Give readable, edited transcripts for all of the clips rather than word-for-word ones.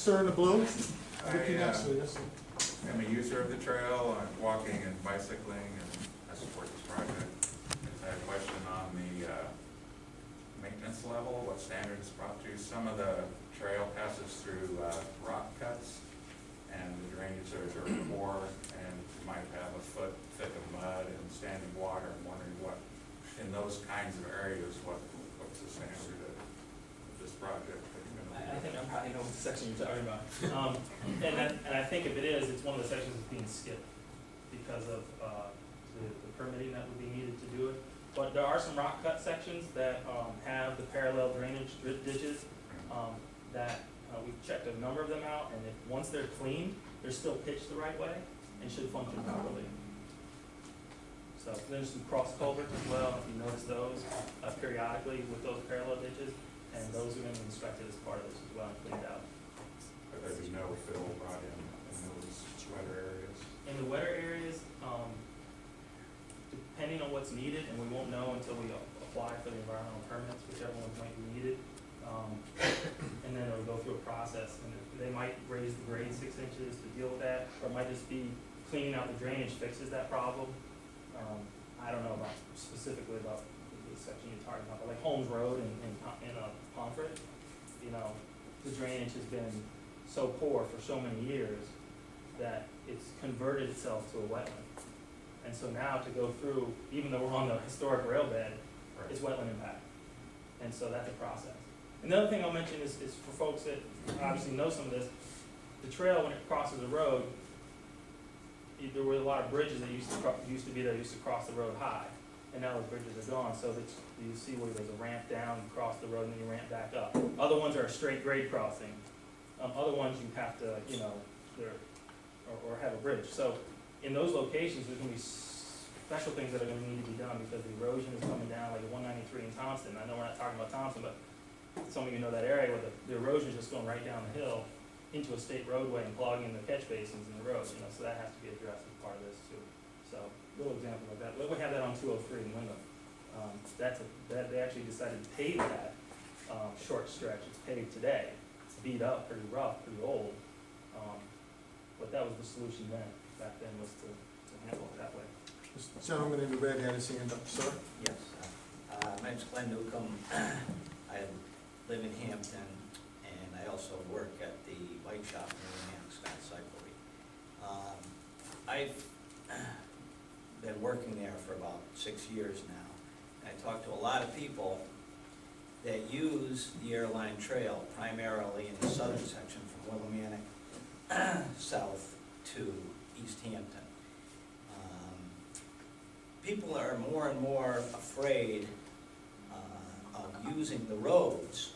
Sir in the blue? I am a user of the trail, I'm walking and bicycling, and I support this project. I have a question on the maintenance level, what standard is brought to. Some of the trail passes through rock cuts, and the drainage there is very poor, and you might have a foot thick of mud and standing water. I'm wondering what, in those kinds of areas, what's the standard of this project? I think I probably know what section you're talking about. And I think if it is, it's one of the sections that's being skipped because of the permitting that would be needed to do it. But there are some rock cut sections that have the parallel drainage ditches that we've checked a number of them out, and if once they're cleaned, they're still pitched the right way and should function properly. So there's some cross culverts as well, if you notice those periodically with those parallel ditches. And those are going to be inspected as part of this as well and cleaned out. But there's no fill brought in those wetter areas? In the wetter areas, depending on what's needed, and we won't know until we apply for the environmental permits, whichever ones might be needed. And then it'll go through a process, and they might raise the grade 6 inches to deal with that, or it might just be cleaning out the drainage fixes that problem. I don't know about specifically about the section you're talking about, but like Holmes Road in Pomfret, you know, the drainage has been so poor for so many years that it's converted itself to a wetland. And so now to go through, even though we're on the historic rail bed, it's wetland impact. And so that's a process. Another thing I'll mention is for folks that obviously know some of this, the trail when it crosses the road, there were a lot of bridges that used to cross the road high. And now those bridges are gone, so that you see where there's a ramp down, you cross the road, and then you ramp back up. Other ones are a straight grade crossing. Other ones you have to, you know, or have a bridge. So in those locations, there's going to be special things that are going to need to be done because the erosion is coming down, like at 193 in Thompson. I know we're not talking about Thompson, but some of you know that area where the erosion is just going right down the hill into a state roadway and clogging the catch basins in the road. You know, so that has to be addressed as part of this too. So little example like that. We have that on 203 in Wyndham. They actually decided to pave that short stretch. It's paved today. It's beat up, pretty rough, pretty old. But that was the solution then. Back then was to handle it that way. This gentleman in the red had his hand up, sir. Yes. My name's Glenn Newcomb. I live in Hampton, and I also work at the bike shop in Scott Cyclery. I've been working there for about 6 years now. I talked to a lot of people that use the Airline Trail primarily in the southern section from Willimantic south to East Hampton. People are more and more afraid of using the roads,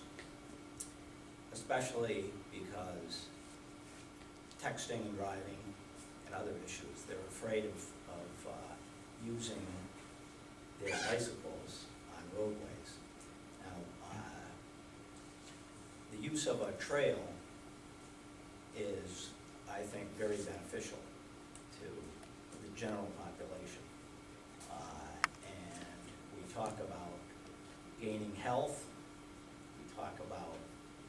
especially because texting and driving and other issues. They're afraid of using their bicycles on roadways. Now, the use of a trail is, I think, very beneficial to the general population. And we talk about gaining health, we talk about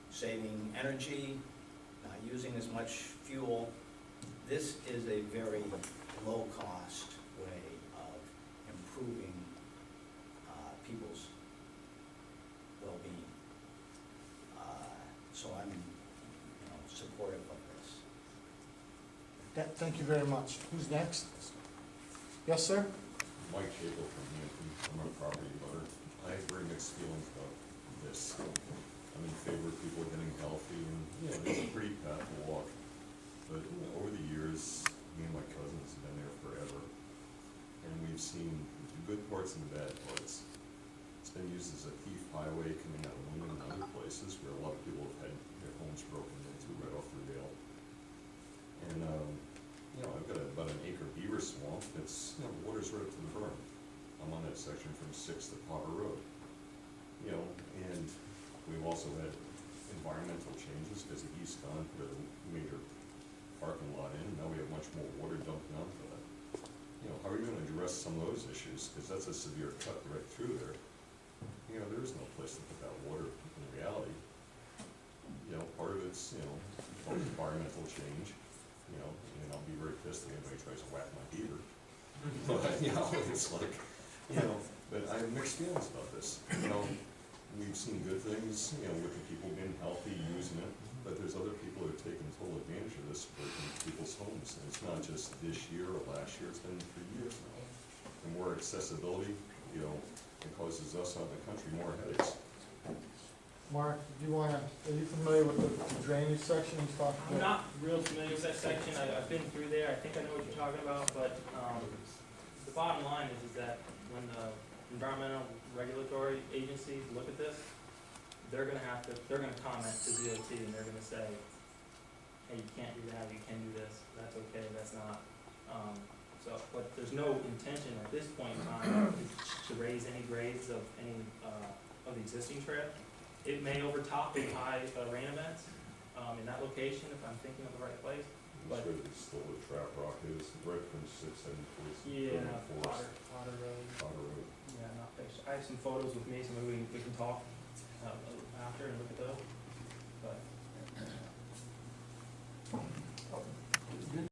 saving energy, not using as much fuel. This is a very low-cost way of improving people's well-being. So I'm, supportive of this. Thank you very much. Who's next? Yes, sir? Mike Chaplin from Hampton, I'm a property owner. I have very mixed feelings about this. I'm in favor of people getting healthy, and there's a pretty path to walk. But over the years, me and my cousins have been there forever, and we've seen the good parts and the bad parts. It's been used as a thief highway coming out of London and other places where a lot of people have had their homes broken into right off the rail. And I've got about an acre beaver swamp that's, the water's right up to the berm. I'm on that section from 6th to Potter Road. And we've also had environmental changes because the East Con put a major parking lot in, and now we have much more water dumping onto that. How are you going to address some of those issues? Because that's a severe cut right through there. There is no place to put that water in reality. Part of it's, environmental change, you know, and I'll be very pissed if anybody tries to whack my beaver. But, you know, it's like, you know, but I have mixed feelings about this, you know, we've seen good things, you know, with the people being healthy, using it, but there's other people who are taking total advantage of this, breaking people's homes, and it's not just this year or last year, it's been for years now. And more accessibility, you know, it causes us out in the country more headaches. Mark, do you wanna, are you familiar with the drainage section he's talking I'm about? not real familiar with that section, I've been through there, I think I know what you're talking about, but, the bottom line is that when the environmental regulatory agencies look at this, they're gonna comment to DOT and they're gonna say, hey, you can't do that, you can do this, that's okay, that's not. But there's no intention at this point in time to raise any grades of any, of the existing trail. It may overtop in high rain events, in that location, if I'm thinking of the right place. I'm sure it's still where Trap Rock is, right from 674. Yeah, Potter Road. Potter Road. Yeah, not picture. I have some photos with me, so maybe we can talk after and look at those. But